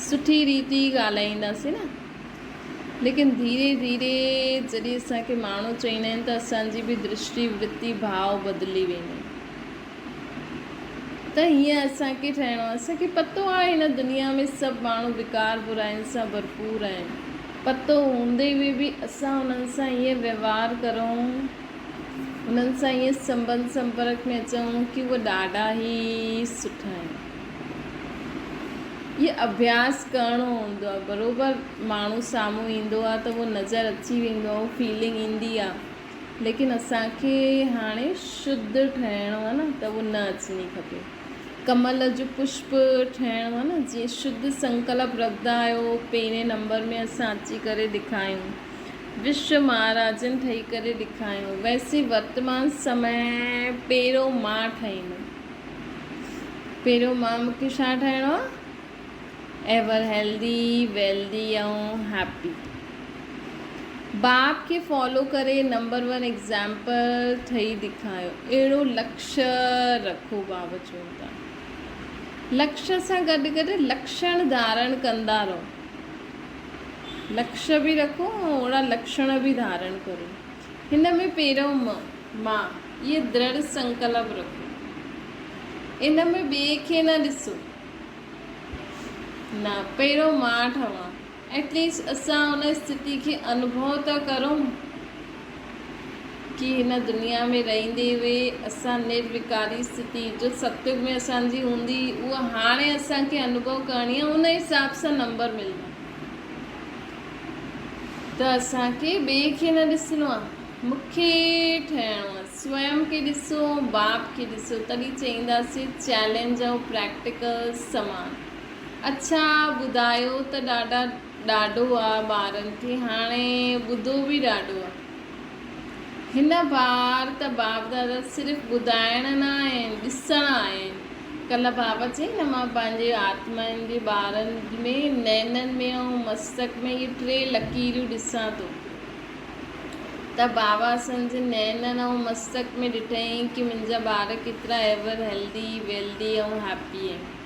सुठी रीति ॻाल्हाईंदासीं न। लेकिन धीरे धीरे जॾहिं असांखे माण्हू चवंदा आहिनि त असांजी बि दृष्टि वृत्ति भाव बदिली वेंदा आहिनि। त हीअं असांखे ठहिणो आहे। असांखे पतो आहे हिन दुनिया में सभु माण्हू विकार बुराइनि सां भरपूर आहिनि, पतो हूंदे हुए बि असां उन्हनि सां ईअं व्यवहार करूं, उन्हनि सां ईअं संबंध संपर्क में अचूं कि उहे ॾाढा ई सुठा आहिनि। ये अभ्यास करिणो हूंदो आहे। बराबरि माण्हू साम्हूं ईंदो आहे त उहो नज़र अची वेंदो आहे, उहो फीलिंग ईंदी आहे। लेकिन असांखे हाणे शुद्ध ठहिणो आहे न, त उहो न अचणी खपे। कमल जो पुष्प ठहिणो आहे न, जीअं शुद्ध संकल्प रखंदा आहियो, पहिरें नंबर में असां अची करे ॾेखारियूं, विश्व महाराजन ठही करे ॾेखारियूं। वैसे वर्तमान समय पहिरियों मां ठाहींदुमि। पहिरियों मां मूंखे छा ठाहिणो आहे? एवर हेल्दी, वेल्दी ऐं हैप्पी। बाप खे फॉलो करे नंबर 1 एग्ज़ाम्पल ठही ॾेखारियो। अहिड़ो लक्ष्य रखो, बाबा चवनि था। लक्ष्य सां गॾु गॾु लक्षण धारण कंदा रहो। लक्ष्य बि रखो ऐं ओड़ा लक्षण बि धारण करो। हिन में पहिरियों मां इहे दृढ़ संकल्प रखो। इन में ॿिए खे न ॾिसो, न, पहिरियों मां ठहां। एटलीस्ट असां उन स्थिति खे अनुभव था करूं कि हिन दुनिया में रहंदे हुए असां निर्विकारी स्थिति जो सतयुग में असांजी हूंदी, उहा हाणे असांखे अनुभव करणी आहे। उन हिसाब सां नंबर मिलंदा। त असांखे ॿिए खे न ॾिसणो आहे, मूंखे ठहिणो आहे। स्वयं खे ॾिसो, बाप खे ॾिसो, तॾहिं चईंदासीं चैलेंज ऐं प्रैक्टिकल समान। अच्छा, ॿुधायो त ॾाढो आहे ॿारनि खे, हाणे ॿुधो बि ॾाढो आहे। हिन बार त बाप दादा सिर्फ़ु ॿुधाइण न आहिनि, ॾिसण आहिनि। कल्ह बाबा चई न, मां पंहिंजे आत्माउनि जे ॿारनि में नैननि में ऐं मस्तक में इहे 3 लकीरियूं ॾिसां थो। त बाबा असांजे नैननि ऐं मस्तक में ॾिठईं कि मुंहिंजा ॿार केतिरा एवर हेल्दी, वेल्दी ऐं हैप्पी आहिनि।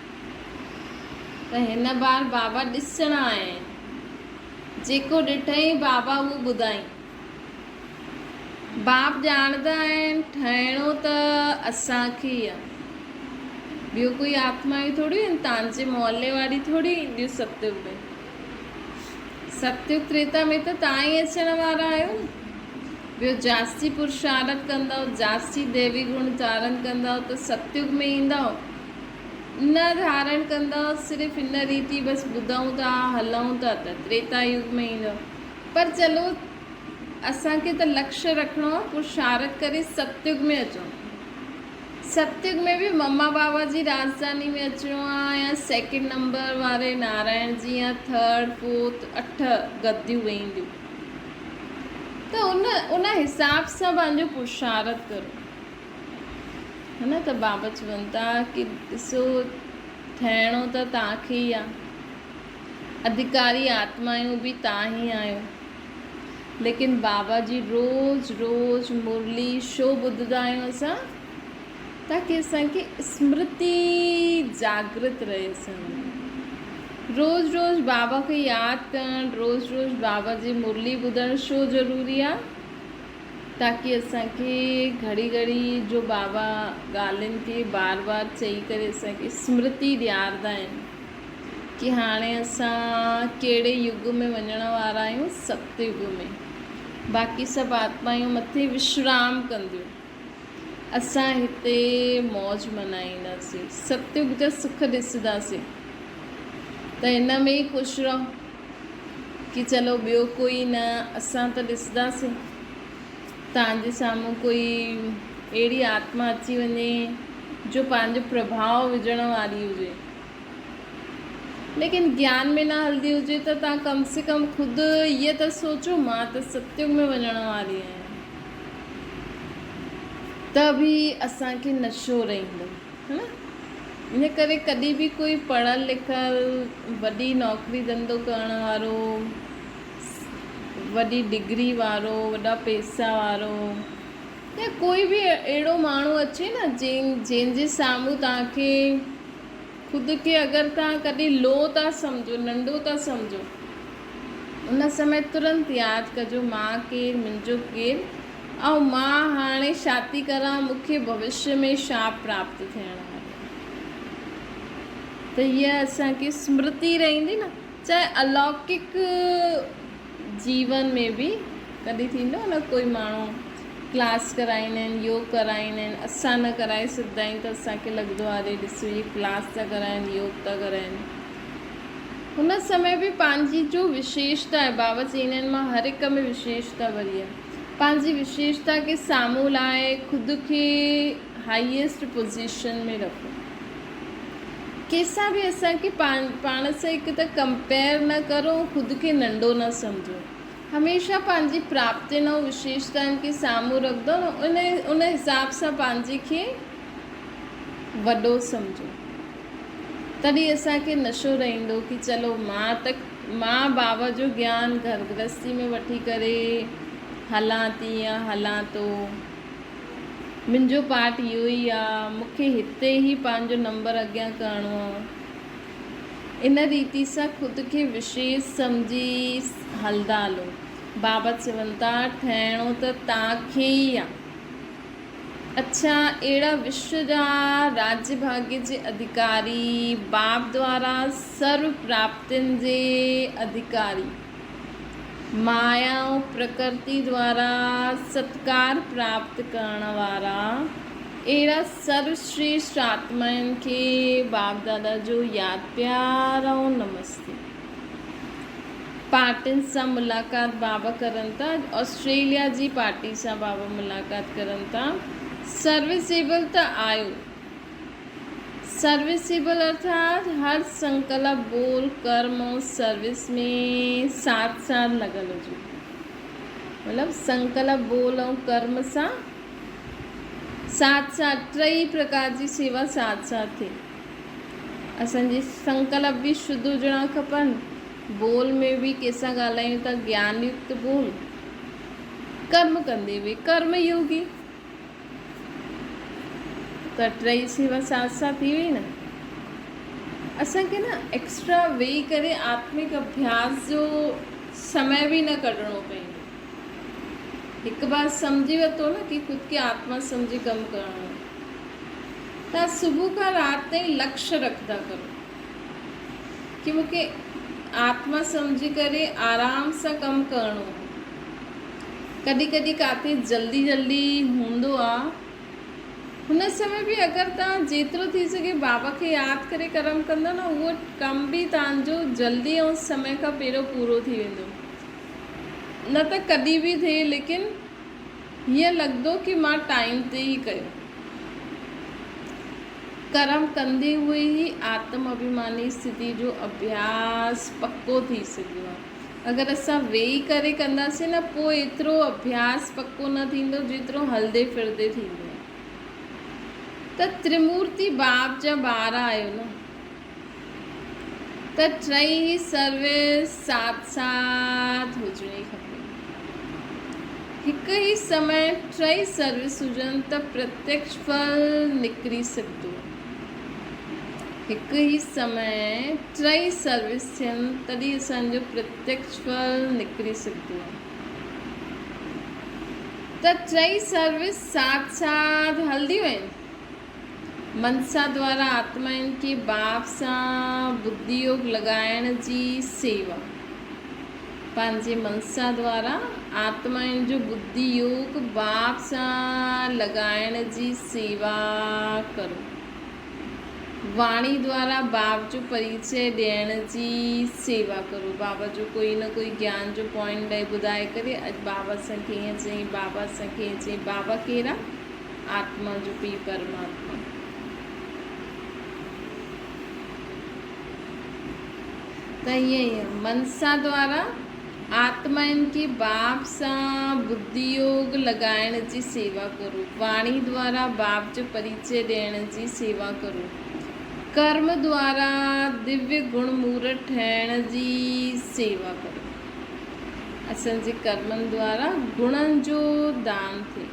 त हिन बार बाबा ॾिसण आहिनि। जेको ॾिठईं बाबा उहो ॿुधाई। बाप ॼाणंदा आहिनि ठहिणो त असांखे ई आहे, ॿियो कोई आत्मा ई थोरी आहिनि, तव्हांजे मोहल्ले वारी थोरी ईंदियूं सतयुग में। सतयुग त्रेता में त तव्हां ई अचण वारा आहियो न। ॿियो जास्ती पुरुषार्थ कंदव, जास्ती देवी गुण धारण कंदव त सतयुग में ईंदव। न धारण कंदव, सिर्फ़ु हिन रीति बसि ॿुधूं था, हलूं था, त त्रेता युग में ईंदव। पर चलो, असांखे त लक्ष्य रखिणो आहे, पुरुषार्थ करे सतयुग में अचूं। सतयुग में बि मम्मा बाबा जी राजधानी में अचिणो आहे, या 2nd नंबर वारे नारायण जी, या 3rd 4th 8 गद्दियूं वेंदियूं। त उन हिसाब सां पंहिंजो पुरुषार्थ करो, है न। त बाबा चवनि था कि ॾिसो, ठहिणो त तव्हांखे ई आहे, अधिकारी आत्मायूं बि तव्हां ई आहियो। लेकिन बाबा जी रोज़ मुरली छो ॿुधंदा आहियूं असां? ताकि असांखे स्मृति जागृत रहे असांजी। रोज़ बाबा खे यादि करणु, रोज़ बाबा जी मुरली ॿुधणु छो ज़रूरी आहे? ताकि असांखे घड़ी घड़ी जो बाबा ॻाल्हियुनि खे बार चई करे असांखे स्मृति ॾियारंदा आहिनि कि हाणे असां कहिड़े युग में वञण वारा आहियूं, सतयुग में। बाक़ी सभु आत्मायूं मथे विश्राम कंदियूं, असां हिते मौज मनाईंदासीं, सतयुग जा सुख ॾिसंदासीं। त हिन में ई ख़ुशि रहो कि चलो ॿियो कोई न, असां त ॾिसंदासीं। तव्हांजे साम्हूं कोई अहिड़ी आत्मा अची वञे जो पंहिंजो प्रभाव विझण वारी हुजे, लेकिन ज्ञान में न हलंदी हुजे, त तव्हां कम से कम ख़ुदि इहे त सोचो, मां त सतयुग में वञण वारी आहियां। त बि असांखे नशो रहंदो है न। इन करे कॾहिं बि कोई पढ़ियलु लिखियलु वॾी नौकिरी धंधो करण वारो, वॾी डिग्री वारो, वॾा पैसा वारो, या कोई बि अहिड़ो माण्हू अचे न जंहिंजे साम्हूं तव्हांखे ख़ुदि खे अगरि तव्हां कॾहिं लो था सम्झो, नंढो था सम्झो, उन समय तुरंत यादि कजो मां केरु, मुंहिंजो केरु, ऐं मां हाणे छा थी करां, मूंखे भविष्य में छा प्राप्त थियणु आहे। त हीअ असांखे स्मृति रहंदी न। चाहे अलौकिक जीवन में बि कॾहिं थींदो न, कोई माण्हू क्लास कराईंदा आहिनि, योग कराईंदा आहिनि, असां न कराए सघंदा आहियूं त असांखे लॻंदो आहे अरे ॾिसो इहे क्लास था कराइनि, योग था कराइनि। हुन समय बि पंहिंजी जो विशेषता आहे, बाबा चवंदा आहिनि मां हर हिक में विशेषता भरी आहे। पंहिंजी विशेषता खे साम्हूं लाइ ख़ुदि खे हाईएस्ट पोजीशन में रखो। कंहिंसां बि असांखे पाण सां हिकु त कंपेयर न करो, ख़ुदि खे नंढो न सम्झो। हमेशह पंहिंजी प्राप्तियुनि ऐं विशेषताउनि खे साम्हूं रखंदो न, उन हिसाब सां पंहिंजे खे वॾो सम्झो। तॾहिं असांखे नशो रहंदो कि चलो मां बाबा जो ज्ञान घर गृहस्थी में वठी करे हलां थी या हलां थो, मुंहिंजो पार्ट इहो ई आहे, मूंखे हिते ई पंहिंजो नंबर अॻियां करिणो आहे। इन रीति सां ख़ुदि खे विशेष सम्झी हलंदा हलो। बाबा चवनि था ठहिणो त तव्हांखे ई आहे। अच्छा, अहिड़ा विश्व जा राज्य भाग्य जे अधिकारी, बाप द्वारा सर्व प्राप्तियुनि जे अधिकारी, माया ऐं प्रकृति द्वारा सत्कार प्राप्त करण वारा, अहिड़ा सर्वश्रेष्ठ आत्माउनि खे बाप दादा जो यादि प्यार ऐं नमस्ते। पार्टियुनि सां मुलाक़ात बाबा करनि था। ऑस्ट्रेलिया जी पार्टी सां बाबा मुलाक़ात करनि था। सर्विसेबल त आयो। सर्विसेबल अर्थात हर संकल्प बोल कर्म और सर्विस में साथ साथ लॻल हुजो। मतिलबु संकल्प बोल ऐं कर्म सां साथ साथ टई प्रकार जी सेवा साथ साथ थिए। असांजी संकल्प बि शुद्ध हुजणा खपनि, बोल में बि कंहिंसां ॻाल्हायूं था ज्ञान युक्त बोल, कर्म कंदे बि कर्म योगी, त टई सेवा साथ साथ थी वई न। असांखे न एक्स्ट्रा वेही करे आत्मिक अभ्यास जो समय बि न कढणो पवंदो। हिकु बार सम्झी वरितो न कि ख़ुदि खे आत्मा सम्झी कमु करणो आहे, तव्हां सुबुह खां राति ताईं लक्ष्य रखंदा करो कि मूंखे आत्मा सम्झी करे आराम सां कमु करणो आहे। कॾहिं कॾहिं किथे जल्दी हूंदो आहे, हुन समय बि अगरि तव्हां जेतिरो थी सघे बाबा खे यादि करे कर्म कंदा न, उहो कमु बि तव्हांजो जल्दी ऐं समय खां पहिरियों पूरो थी वेंदो। न त कॾहिं बि थिए, लेकिन हीअं लॻंदो कि मां टाइम ते ई कयो। कर्म कंदे हुए ई आत्म अभिमानी स्थिति जो अभ्यास पक्को थी सघियो आहे। अगरि असां वेही करे कंदासीं न, पोइ एतिरो अभ्यास पक्को न थींदो जेतिरो हलंदे फिरदे थींदो आहे। त त्रिमूर्ति बाप जा ॿार आहियो न, त टई सर्विस साथ साथ हुजणी खपे। हिकु ई समय टई सर्विस हुजनि त प्रत्यक्ष फल निकिरी सघंदो। हिकु ई समय टई सर्विस थियनि तॾहिं असांजो प्रत्यक्ष फल निकिरी सघंदो आहे। त टई सर्विस साथ साथ हलंदियूं आहिनि। मनसा द्वारा आत्माउनि खे बाप सां बुद्धि योग लॻाइण जी सेवा। पंहिंजे मनसा द्वारा आत्माउनि जो बुद्धि योग बाप सां लॻाइण जी सेवा करो। वाणी द्वारा बाप जो परिचय ॾियण जी सेवा करो। बाबा जो कोई न कोई ज्ञान जो पॉइंट ॾेई ॿुधाए करे अॼु बाबा असांखे ईअं चई, बाबा असांखे ईअं चई। बाबा कहिड़ा? आत्मा जो पीउ परमात्मा। त ईअं ई मनसा द्वारा आत्माउनि खे बाप सां बुद्धि योग लॻाइण जी सेवा करो। वाणी द्वारा बाप जो परिचय ॾियण जी सेवा करो। कर्म द्वारा दिव्य गुण मूर्त ठहिण जी सेवा करो। असांजे कर्मनि द्वारा गुणनि जो दान थिए।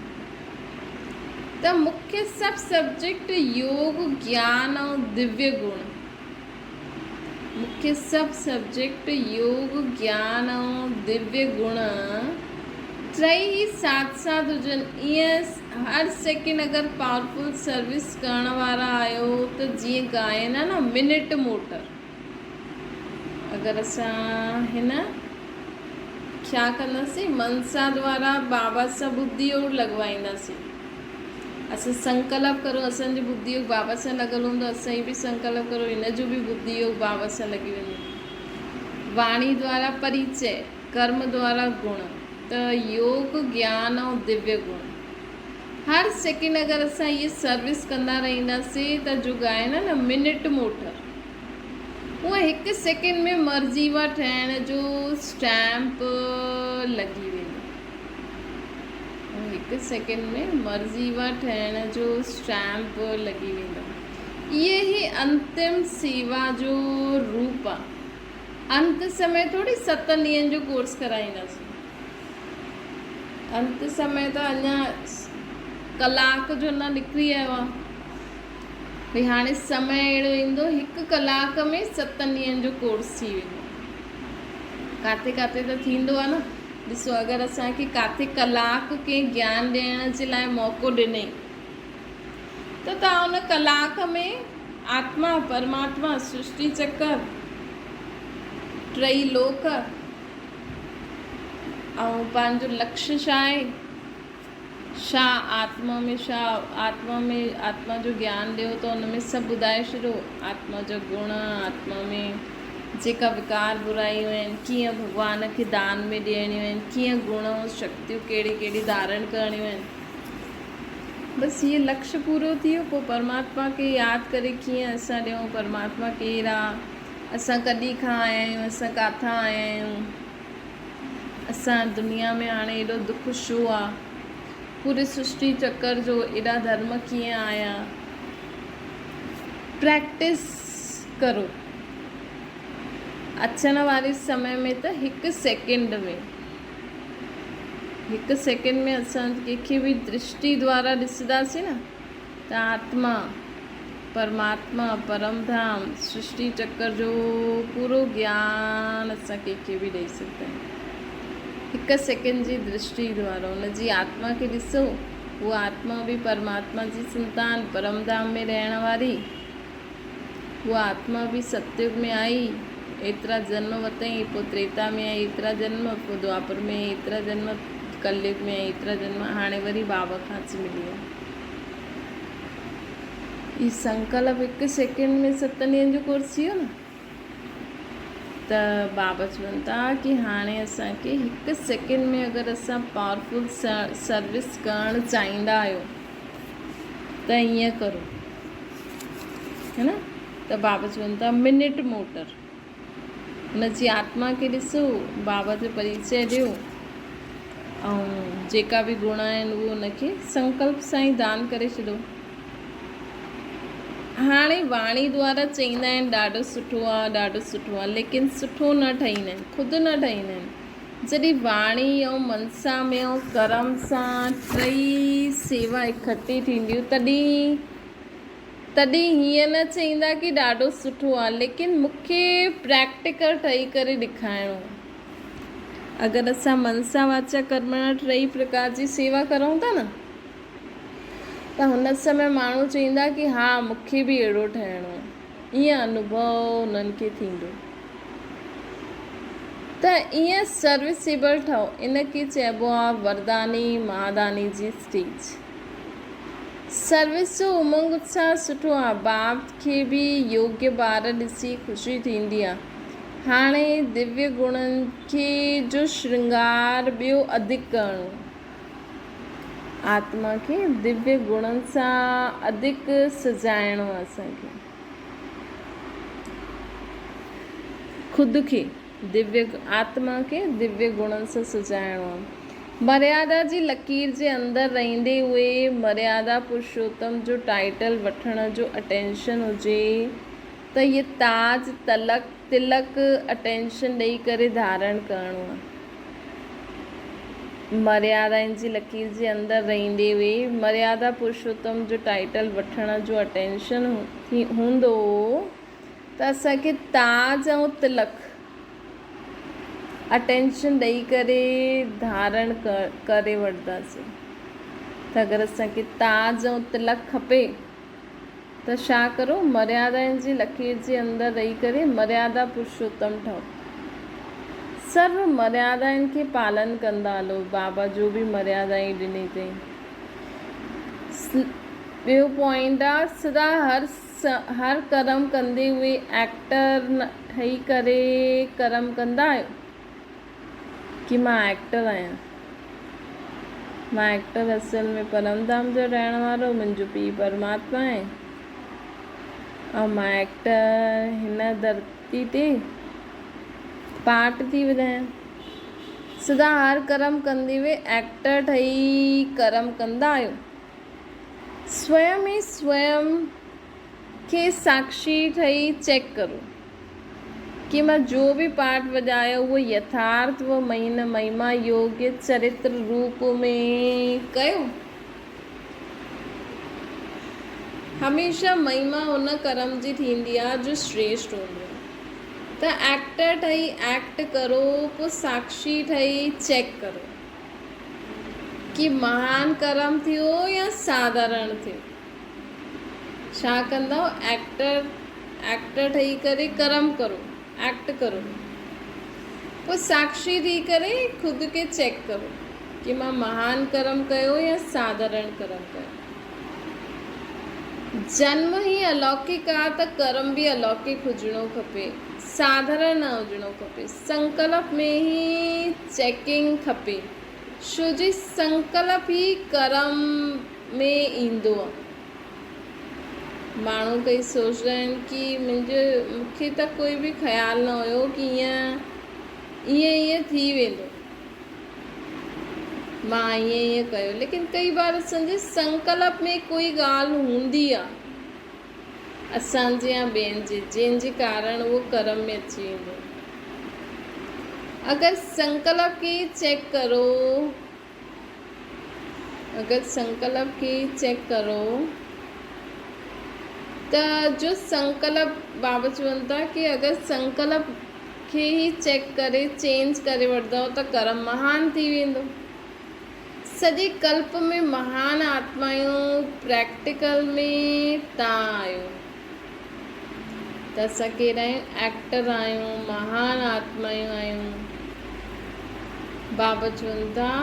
त मुख्य सभु सब्जेक्ट योग ज्ञान ऐं दिव्य गुण। मुख्य सभु सब्जेक्ट योग ज्ञान ऐं दिव्य गुण टई साथ साथ हुजनि। ईअं हर सेकेंड अगरि पावरफुल सर्विस करण वारा आहियो त जीअं ॻाइनि आहे न मिनट मोटर। अगरि असां हिन छा कंदासीं मनसा द्वारा बाबा सां बुद्धि योग लॻवाईंदासीं। असां संकल्प करो असांजी बुद्धि योग बाबा सां लॻल हूंदो। असां बि संकल्प करो हिन जो बि बुद्धि योग बाबा सां लॻी वेंदो। वाणी द्वारा परिचय, कर्म द्वारा गुण। त योग ज्ञान ऐं दिव्य गुण हर सेकेंड अगरि असां इहे सर्विस कंदा रहंदासीं त जो ॻाइनि आहे न मिनट मोटर उहा हिकु सेकेंड में मर्जीवा ठहिण जो स्टैम्प लॻी वेंदो। हिकु सेकेंड में मर्जीवा ठहिण जो स्टैम्प लॻी वेंदो। इहे ई अंतिम सेवा जो रूप आहे। अंत समय थोरी 7 ॾींहंनि जो कोर्स कराईंदासीं। अंत समय त अञा कलाक जो न निकिरी आयो आहे। भई हाणे समय अहिड़ो ईंदो 1 कलाक में 7 ॾींहंनि जो कोर्स थी वेंदो। किथे किथे त थींदो आहे न। ॾिसो अगरि असांखे किथे कलाक कंहिं ज्ञान ॾियण जे लाइ मौक़ो ॾिनई त तव्हां उन कलाक में आत्मा परमात्मा सृष्टि चक्कर 3 लोक ऐं पंहिंजो लक्ष्य छा आहे, छा आत्मा में आत्मा जो ज्ञान ॾियो त उन में सभु ॿुधाए छॾियो। आत्मा जा गुण, आत्मा में जेका विकार बुराइयूं आहिनि कीअं भॻवान खे दान में ॾियणियूं आहिनि, कीअं गुण ऐं शक्तियूं कहिड़ी धारण करणियूं आहिनि। बसि इहे लक्ष्य पूरो थी वियो। पोइ परमात्मा खे यादि करे कीअं असां ॾियूं परमात्मा केरु आहे, असां कॾहिं खां आया आहियूं, असां किथां आया आहियूं, असां दुनिया में हाणे एॾो दुख छो आहे, पूरे सृष्टि चक्कर जो एॾा धर्म कीअं आया। प्रैक्टिस करो। अचण वारे समय में त 1 सेकेंड में असां कंहिंखे बि दृष्टि द्वारा ॾिसंदासीं न त आत्मा परमात्मा परमधाम सृष्टि चक्कर जो पूरो ज्ञान असां कंहिंखे बि ॾेई सघंदा आहियूं। 1 सेकेंड जी दृष्टि द्वारा उन जी आत्मा खे ॾिसो। उहा आत्मा बि परमात्मा जी संतान परमधाम में रहण वारी। उहा आत्मा बि सतयुग में आई, एतिरा जन्म वरितई, पोइ त्रेता में आई एतिरा जन्म, पोइ द्वापर में एतिरा जन्म, कलयुग में आई एतिरा जन्म, हाणे वरी बाबा खां अची मिली आहे। ही संकल्प 1 सेकेंड में 7 ॾींहंनि जो कोर्स थी वियो न। त बाबा चवनि था कि हाणे असांखे 1 सेकेंड में अगरि असां पावरफुल सर्विस करणु चाहींदा आहियो त ईअं करो, है न। त बाबा चवनि था मिनट मोटर। हुन जी आत्मा खे ॾिसो, बाबा जो परिचय ॾियो ऐं जेका बि गुण आहिनि उहो हुनखे संकल्प सां ई दान करे छॾियो। हाणे वाणी द्वारा चईंदा आहिनि ॾाढो सुठो आहे, ॾाढो सुठो आहे, लेकिन सुठो न ठाहींदा आहिनि, ख़ुदि न ठाहींदा आहिनि। जॾहिं वाणी ऐं मनसा में ऐं कर्म सां 3 सेवा इकट्ठी थींदियूं तॾहिं हीअं न चईंदा कि ॾाढो सुठो आहे, लेकिन मूंखे प्रैक्टिकल ठही करे ॾेखारिणो। अगरि असां मनसा वाचा कर्मणा 3 प्रकार जी सेवा करूं था न त हुन समय माण्हू चईंदा कि हा मूंखे बि अहिड़ो ठहिणो आहे। ईअं अनुभव उन्हनि खे थींदो। त ईअं सर्विसेबल ठहो। इन खे चइबो आहे वरदानी महादानी जी स्टेज। सर्विस जो उमंग उत्साह सुठो आहे। बाप खे बि योग्य ॿार ॾिसी ख़ुशी थींदी आहे। हाणे दिव्य गुणनि खे जो श्रृंगार ॿियो अधिक करणो। आत्मा खे दिव्य गुणनि सां अधिक सजाइणो आहे। असांखे ख़ुदि खे दिव्य आत्मा खे दिव्य गुणनि सां सजाइणो आहे। मर्यादा जी लकीर जे अंदरि रहंदे हुए मर्यादा पुरुषोत्तम जो टाइटल वठण जो अटेंशन हुजे त इहे ताज तिलक अटेंशन ॾेई करे धारण करिणो आहे। मर्यादाउनि जी लकीर जे अंदरि रहंदे हुए मर्यादा पुरुषोत्तम जो टाइटल वठण जो अटेंशन हूंदो त असांखे ताज ऐं तिलक अटेंशन ॾेई करे धारण करे वठंदासीं। त अगरि असांखे ताज ऐं तिलक खपे त छा करो, मर्यादाउनि जी लकीर जे अंदरि रही करे मर्यादा पुरुषोत्तम ठहो। सर्व मर्यादाउनि खे पालन कंदा हलो। बाबा जो बि मर्यादाऊं ॾिनी अथई। ॿियो पॉइंट आहे, सदा हर कर्म कंदे हुए एक्टर न ठही करे कर्म कंदा आहियो कि मां एक्टर आहियां। मां एक्टर असल में परमधाम जो रहण वारो, मुंहिंजो पीउ परमात्मा आहे ऐं मां एक्टर हिन धरती ते पार्ट थी वधायां। सदा हर कर्म कंदे हुए एक्टर ठही कर्म कंदा आहियो। स्वयं खे साक्षी ठही चेक करो कि मां जो बि पार्ट वॼायो उहो यथार्थ व महिमा योग्य चरित्र रूप में कयो। हमेशा महिमा हुन कर्म जी थींदी आहे जो श्रेष्ठ हूंदो आहे। त एक्टर ठही एक्ट करो, पोइ साक्षी ठही चेक करो कि महान कर्म थियो या साधारण थियो। छा कंदव, एक्टर ठही करे कर्म करो, एक्ट करो, पोइ साक्षी थी करे खुद खे चेक करो कि मां महान कर्म कयो या साधारण कर्म कयो। जन्म ही अलौकिक आहे त कर्म बि अलौकिक हुजणो खपे, साधारण न हुजणो खपे। संकल्प में ही चेकिंग खपे, छो जी संकल्प ही कर्म में ईंदो आहे। माण्हू कई सोचंदा आहिनि कि मूंखे त कोई बि ख़्यालु न हुयो कि ईअं थी वेंदो, मां ईअं कयो। लेकिन कई बार असांजे संकल्प में कोई ॻाल्हि हूंदी आहे असांजे या ॿियनि जे, जंहिंजे कारण उहो कर्म में अची वेंदो। अगरि संकल्प खे चेक करो त जो संकल्प बाबा चवनि था कि अगरि संकल्प खे ही चेक करे चेंज करे वठंदव त कर्म महान थी वेंदो। सॼे कल्प में महान आत्मायूं प्रैक्टिकल में तव्हां आहियो। त असां कहिड़ा आहियूं, एक्टर आहियूं, महान आत्मायूं आहियूं। बाबा चवनि था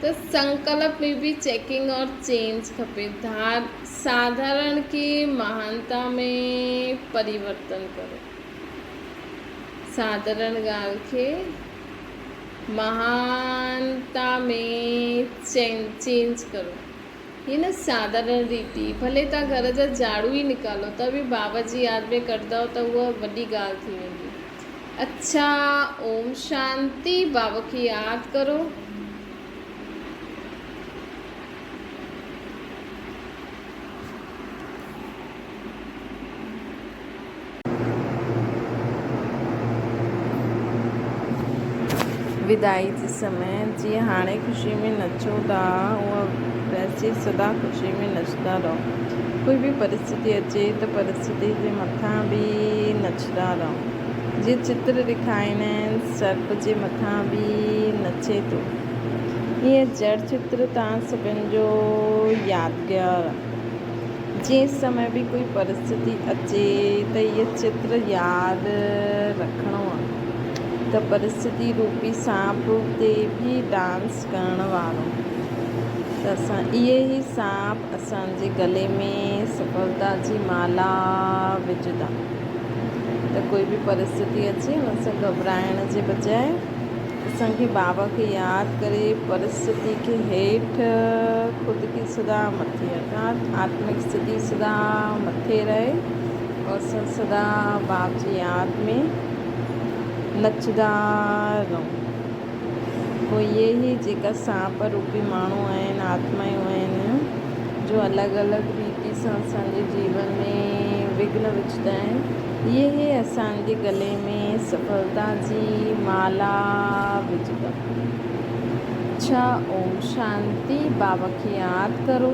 त संकल्प में भी चेकिंग और चेंज खपे। साधारण की महानता में परिवर्तन करो। साधारण ॻाल्हि खे महानता में चेंज करो। ये न साधारण रीति, भले तव्हां घर जा झाड़ू ही निकालो त बि बाबा जी यादि में कढंदव त उहा वॾी ॻाल्हि थी वेंदी। अच्छा, ओम शांति। बाबा खे यादि करो। विदाई जे समय जीअं हाणे ख़ुशी में नचो था, उहा वैसे सदा ख़ुशी में नचंदा रहो। कोई भी परिस्थिति अचे त परिस्थिति जे मथां बि नचंदा रहो। जीअं चित्र ॾेखारींदा आहिनि, सर्प जे मथां बि नचे थो। ईअं जड़ चित्र तव्हां सभिनि जो यादगार आहे। जंहिं समय बि कोई परिस्थिति अचे त इहे चित्र यादि रखिणो आहे त परिस्थिति रूपी सांप ते भी डांस करण वारो। त असां इहे ई सांप असांजे गले में सफलता जी माला विझंदा। त कोई बि परिस्थिति अचे हुन सां घबराइण जे बजाए असांखे बाबा खे यादि करे परिस्थिति खे हेठि ख़ुदि खे सदा मथे रखणु, आत्मिक स्थिति सदा मथे रहे और असां सदा बाप जी यादि में नचंदा रहूं। पोइ इहे ई जेका सांप रूपी माण्हू आहिनि, आत्मायूं आहिनि, जो अलॻि अलॻि रीति सां असांजे जीवन में विघ्न विझंदा आहिनि, इहे असांजे गले में सफलता जी माला विझंदा। अच्छा, ओम शांति। बाबा खे यादि करो।